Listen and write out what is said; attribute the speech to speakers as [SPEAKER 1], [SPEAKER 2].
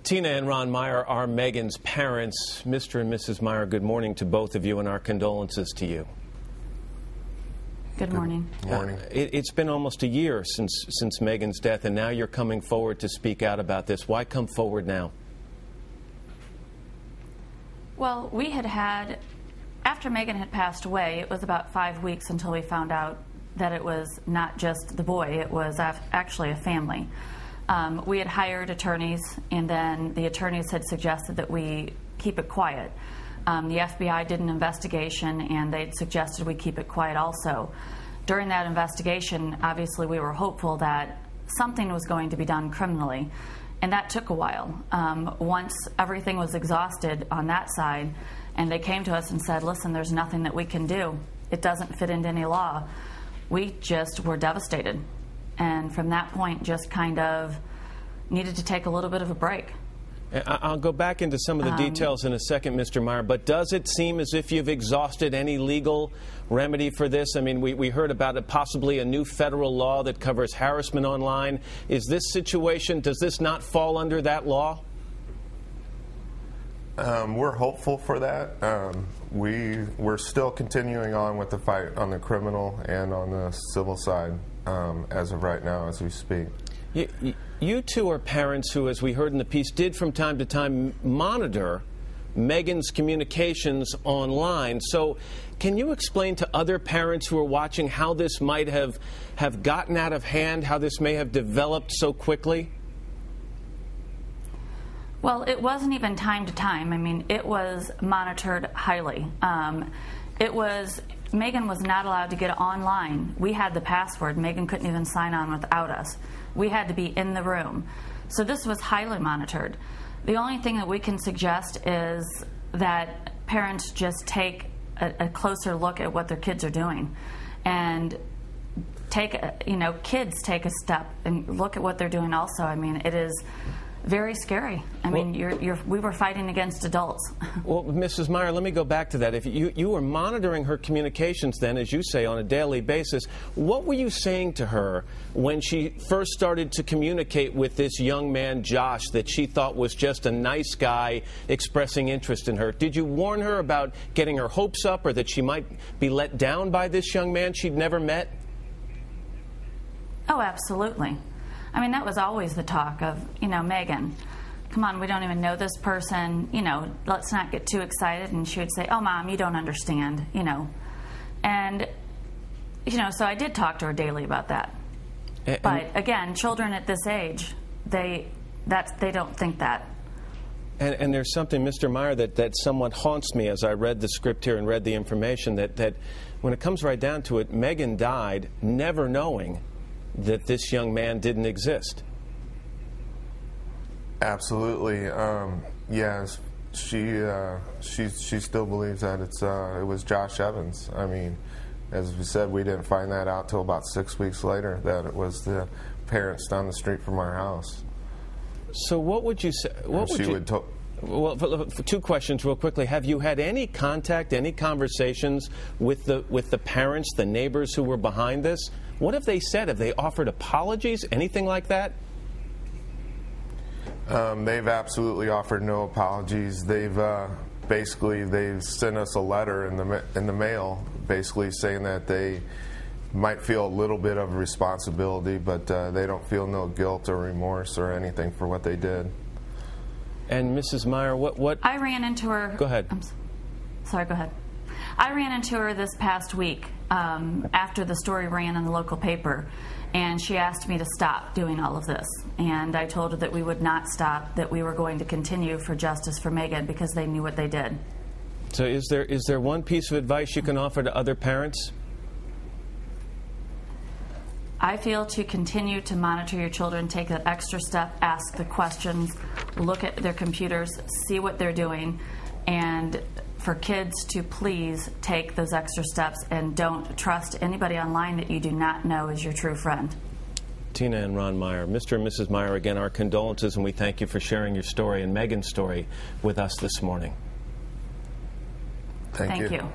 [SPEAKER 1] Tina and Ron Meyer are Megan's parents. Mr. and Mrs. Meyer, good morning to both of you, and our condolences to you.
[SPEAKER 2] Good morning.
[SPEAKER 1] It's been almost a year since Megan's death, and now you're coming forward to speak out about this. Why come forward now?
[SPEAKER 2] Well, we had, after Megan had passed away, it was about 5 weeks until we found out that it was not just the boy, it was actually a family. We had hired attorneys, and then the attorneys had suggested that we keep it quiet. The FBI did an investigation, and they'd suggested we keep it quiet also. During that investigation, obviously we were hopeful that something was going to be done criminally, and that took a while. Once everything was exhausted on that side, and they came to us and said, listen, there's nothing that we can do. It doesn't fit into any law. We just were devastated. And from that point, just kind of needed to take a little bit of a break.
[SPEAKER 1] I'll go back into some of the details in a second, Mr. Meyer, but does it seem as if you've exhausted any legal remedy for this? I mean, we heard about possibly a new federal law that covers harassment online. Is this situation, does this not fall under that law?
[SPEAKER 3] We're hopeful for that. We're still continuing on with the fight on the criminal and on the civil side as of right now, as we speak.
[SPEAKER 1] You two are parents who, as we heard in the piece, did from time to time monitor Megan's communications online. So can you explain to other parents who are watching how this might have gotten out of hand, how this may have developed so quickly?
[SPEAKER 2] Well, it wasn't even time to time. I mean, it was monitored highly. Megan was not allowed to get online. We had the password. Megan couldn't even sign on without us. We had to be in the room. So this was highly monitored. The only thing that we can suggest is that parents just take a closer look at what their kids are doing, and kids take a step and look at what they're doing also. I mean, it is very scary. I mean, we were fighting against adults.
[SPEAKER 1] Well, Mrs. Meyer, let me go back to that. If you were monitoring her communications then, as you say, on a daily basis, what were you saying to her when she first started to communicate with this young man, Josh, that she thought was just a nice guy expressing interest in her? Did you warn her about getting her hopes up, or that she might be let down by this young man she'd never met?
[SPEAKER 2] Oh, absolutely. I mean, that was always the talk of, Megan, come on, we don't even know this person, let's not get too excited. And she would say, oh, Mom, you don't understand, And, so I did talk to her daily about that. But, again, children at this age, they don't think that.
[SPEAKER 1] And there's something, Mr. Meyer, that somewhat haunts me as I read the script here and read the information, that when it comes right down to it, Megan died never knowing that this young man didn't exist.
[SPEAKER 3] Absolutely. Yes, she still believes that it was Josh Evans. I mean, as we said, we didn't find that out till about 6 weeks later, that it was the parents down the street from our house.
[SPEAKER 1] So what would you say? Well, two questions real quickly. Have you had any contact, any conversations with the parents, the neighbors who were behind this? What have they said? Have they offered apologies, anything like that?
[SPEAKER 3] They've absolutely offered no apologies. They've sent us a letter in the mail, basically saying that they might feel a little bit of responsibility, but they don't feel no guilt or remorse or anything for what they did.
[SPEAKER 1] And Mrs. Meyer, what?
[SPEAKER 2] I ran into her.
[SPEAKER 1] Go ahead.
[SPEAKER 2] Sorry, go ahead. I ran into her this past week after the story ran in the local paper, and she asked me to stop doing all of this. And I told her that we would not stop, that we were going to continue for justice for Megan, because they knew what they did.
[SPEAKER 1] So is there one piece of advice you can offer to other parents?
[SPEAKER 2] I feel to continue to monitor your children, take that extra step, ask the questions, look at their computers, see what they're doing, and for kids to please take those extra steps and don't trust anybody online that you do not know is your true friend.
[SPEAKER 1] Tina and Ron Meyer. Mr. and Mrs. Meyer, again, our condolences, and we thank you for sharing your story and Megan's story with us this morning.
[SPEAKER 3] Thank you.
[SPEAKER 2] Thank you.